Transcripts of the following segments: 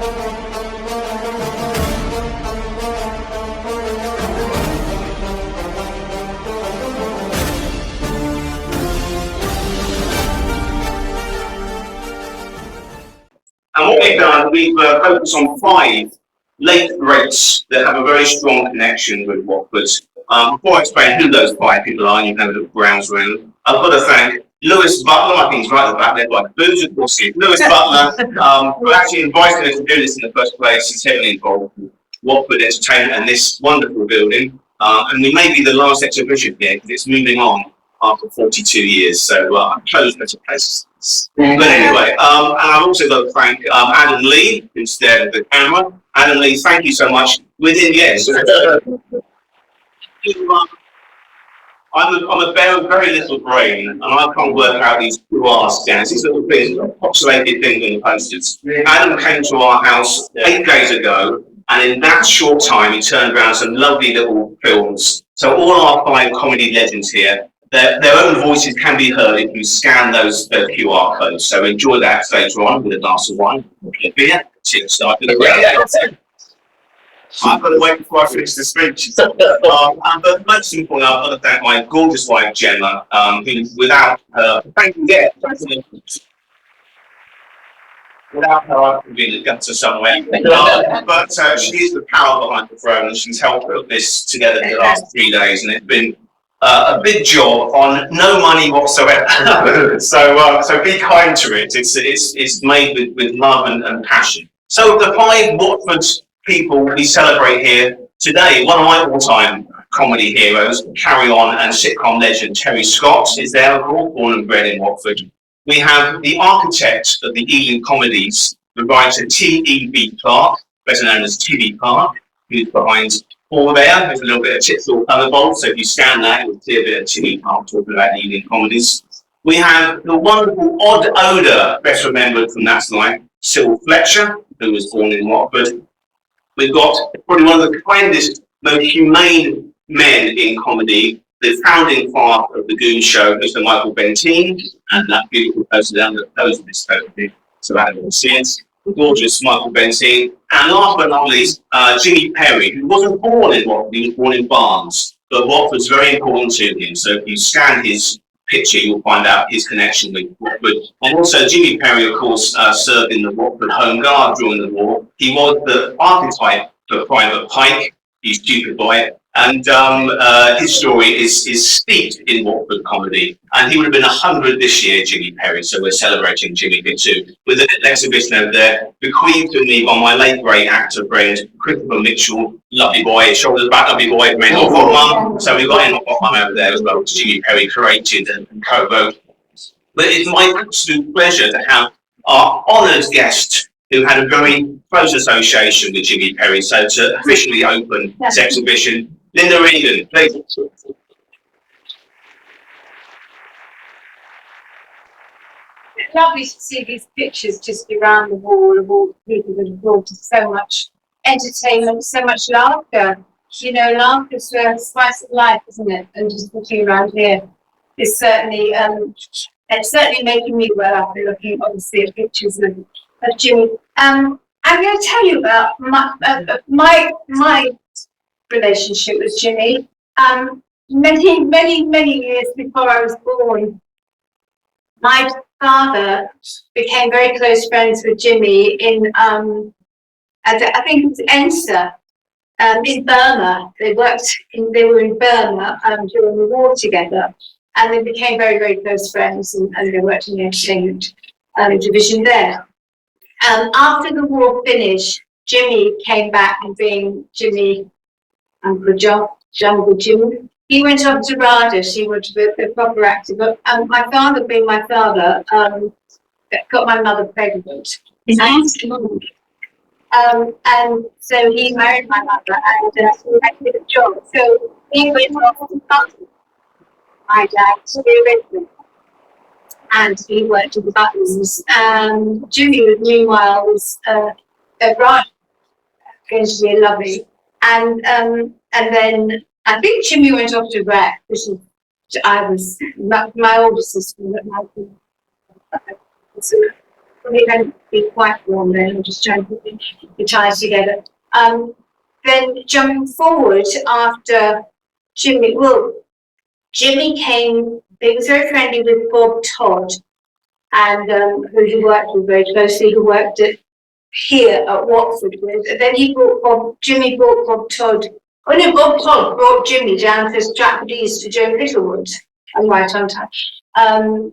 And what we've done, we've focused on 5 late greats that have a very strong connection with Watford. Before I explain who those 5 people are, you can have a look around. I've got to thank Lewis Butler, I think he's right at the back there, by the booze, of course. Lewis Butler, who actually invited us to do this in the first place. He's heavily involved with Watford Entertainment and this wonderful building. And we may be the last exhibition here because it's moving on after 42 years. So I'm close better places. But anyway, and I've also got to thank Adam Lee, who's there with the camera. Adam Lee, thank you so much. Within, yes. I'm a bear of very little brain, and I can't work out these QR scans, these little things, populated things on the posters. Adam came to our house 8 days ago, and in that short time, he turned around some lovely little films. So all our 5 comedy legends here, their own voices can be heard if you scan those QR codes. So enjoy that later on with a glass of wine, a beer, start with a I've got to wait before I finish the speech. But most important, I've got to thank my gorgeous wife, Gemma, who, without her, without her, I could be in the gutter somewhere. But she is the power behind the throne, and she's helped put this together in the last 3 days, and it's been a big job on no money whatsoever. So be kind to it. It's made with love and passion. So the 5 Watford people we celebrate here today, one of my all-time comedy heroes, Carry On and sitcom legend Terry Scott is there, of course, born and bred in Watford. We have the architect of the Ealing comedies, the writer T.E.B. Clark, better known as T.B. Clark, who's behind Paul there. There's a little bit of Chitzel Colourbolt, so if you scan that, you'll see a bit of T.B. Clark talking about the Ealing comedies. We have the wonderful Odd Odour, best remembered from That's Life, Syl Fletcher, who was born in Watford. We've got probably one of the kindest, most humane men in comedy, the founding father of the Goon Show, Mr. Michael Benteen, and that beautiful person down the nose of this photo, so that everyone sees. Gorgeous Michael Benteen. And last but not least, Jimmy Perry, who wasn't born in Watford, he was born in Barnes, but Watford's very important to him. So if you scan his picture, you'll find out his connection with Watford. And also, Jimmy Perry, of course, served in the Watford Home Guard during the war. He was the archetype for Private Pike, you stupid boy. And his story is steeped in Watford comedy. And he would have been 100 this year, Jimmy Perry. So we're celebrating Jimmy here too, with an exhibition over there, bequeathed to me by my late great actor friend, Christopher Mitchell. Lovely boy, shoulders back, lovely boy, made off mum. So we've got him off mum over there as well, which Jimmy Perry created and co-wrote. But it's my absolute pleasure to have our honoured guest, who had a very close association with Jimmy Perry. So to officially open this exhibition, Linda Regan, please. It's lovely to see these pictures just around the wall of all the people that have brought us so much entertainment, so much laughter. You know, laughter is the spice of life, isn't it? And just looking around here is certainly, it's certainly making me well after looking, obviously, at pictures of Jimmy. I'm going to tell you about my relationship with Jimmy. Many years before I was born, my father became very close friends with Jimmy in, I think it was Ensa, in Burma. They were in Burma during the war together, and they became very, very close friends, and they worked in the entertainment division there. After the war finished, Jimmy came back and being Jimmy, Uncle Jungle Jimmy. He went off to Radish, he went to the proper actor, but my father, being my father, got my mother pregnant. And so he married my mother and he had a job. So he went off to my dad to the Regan. And he worked at the Buttons. Jimmy, meanwhile, was a bride, going to be lovely. And then I think Jimmy went off to rec, which I was my older sister. It had been quite warm then. I'm just trying to put the ties together. Then jumping forward after Jimmy, Jimmy came. He was very friendly with Bob Todd, and who he worked with very closely. Who worked here at Watford with. And then Jimmy brought Bob Todd. Oh no, Bob Todd brought Jimmy down to Stratford East to Joan Littlewood. I'm right on time. To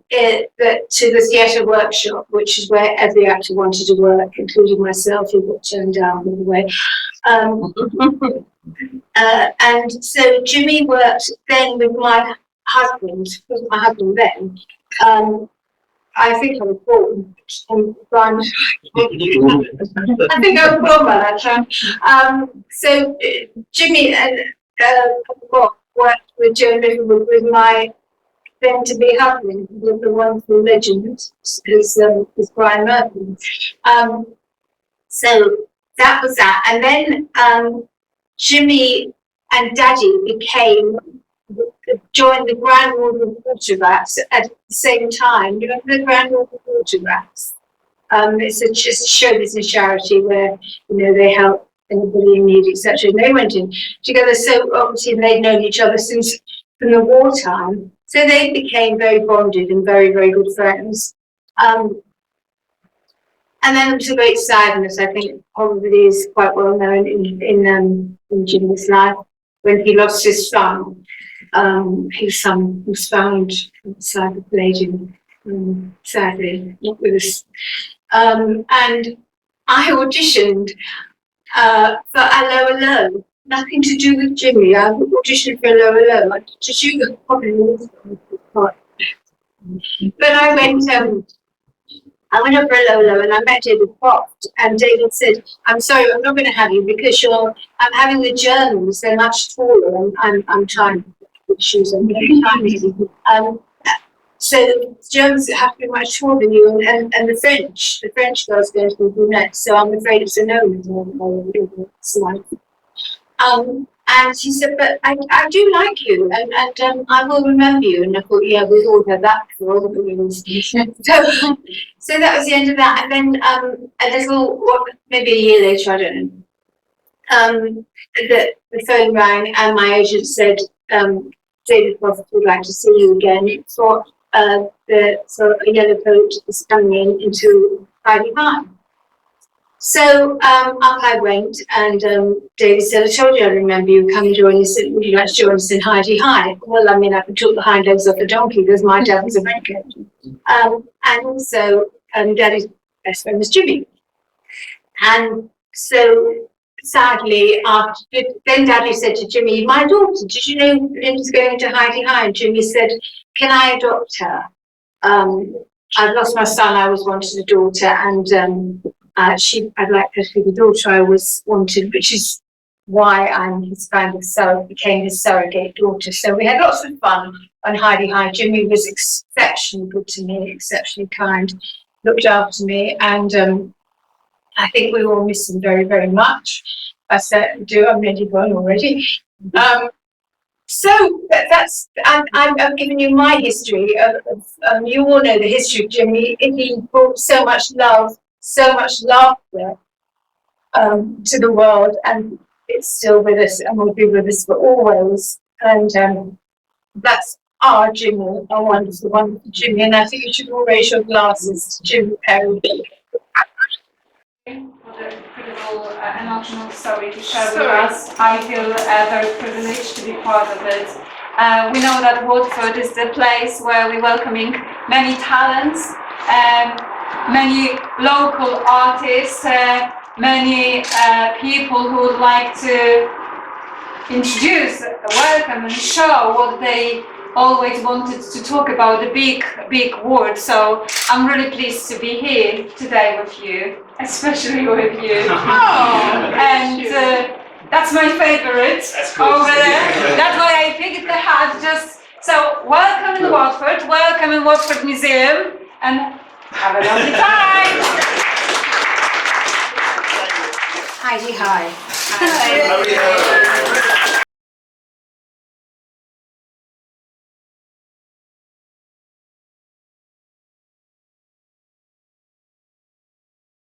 the theatre workshop, which is where every actor wanted to work, including myself, who got turned down all the way. And so Jimmy worked then with my husband, then. I think I was born on Brian. I think I was born by that time. So Jimmy and Bob worked with Joan Littlewood with my then to be husband, with the wonderful legend is Brian Murphy. So that was that. And then Jimmy and Daddy joined the Grand Warden Water Rats at the same time. You remember the Grand Warden Water Rats? It's just a show business charity where they help anybody in need, etc. And they went in together. So obviously they'd known each other since from the wartime. So they became very bonded and very, very good friends. And then to great sadness, I think probably is quite well known in Jimmy's life, when he lost his son. His son was found outside the Palladium, sadly, not with us. And I auditioned for A Low Low. Nothing to do with Jimmy. I auditioned for A Low Low. Just you probably but I went up for A Low Low and I met David Croft, and David said, "I'm sorry, I'm not going to have you because I'm having the Germans. They're much taller, and I'm trying to put shoes on. So Germans have to be much taller than you, and the French girls going to be brunette. So I'm afraid it's a no." And she said, "But I do like you, and I will remember you." And I thought, yeah, we've all heard that before. So that was the end of that. And then maybe a year later, I don't know, the phone rang and my agent said, "David Croft would like to see you again for a yellow coat is coming into Friday night." So up I went, and David said, "I told you I remember you. Come and join us. Would you like to join us in Heidi High?" Well, I mean, I could talk the hind legs off a donkey because my dad was a banker. And also, Daddy's best friend was Jimmy. And so, sadly, then Daddy said to Jimmy, "My daughter, did you know Linda's going to Heidi High?" And Jimmy said, "Can I adopt her? I've lost my son. I always wanted a daughter, and I'd like her to be the daughter I always wanted," which is why I'm became his surrogate daughter. So we had lots of fun on Heidi High. Jimmy was exceptionally good to me, exceptionally kind, looked after me, and I think we all miss him very, very much. I certainly do. I'm ready one already. So I'm giving you my history. You all know the history of Jimmy. He brought so much love, so much laughter to the world, and it's still with us and will be with us for always. And that's our Jimmy, our wonderful, wonderful Jimmy. And I think you should all raise your glasses to Jimmy Perry. For the incredible emotional story to share with us. I feel very privileged to be part of it. We know that Watford is the place where we're welcoming many talents, many local artists, many people who would like to introduce, welcome and show what they always wanted to talk about, the big word. So I'm really pleased to be here today with you, especially with you. And that's my favorite over there. That's why I picked the hat. So welcome in Watford, welcome in Watford Museum, and have a lovely time. Heidi High.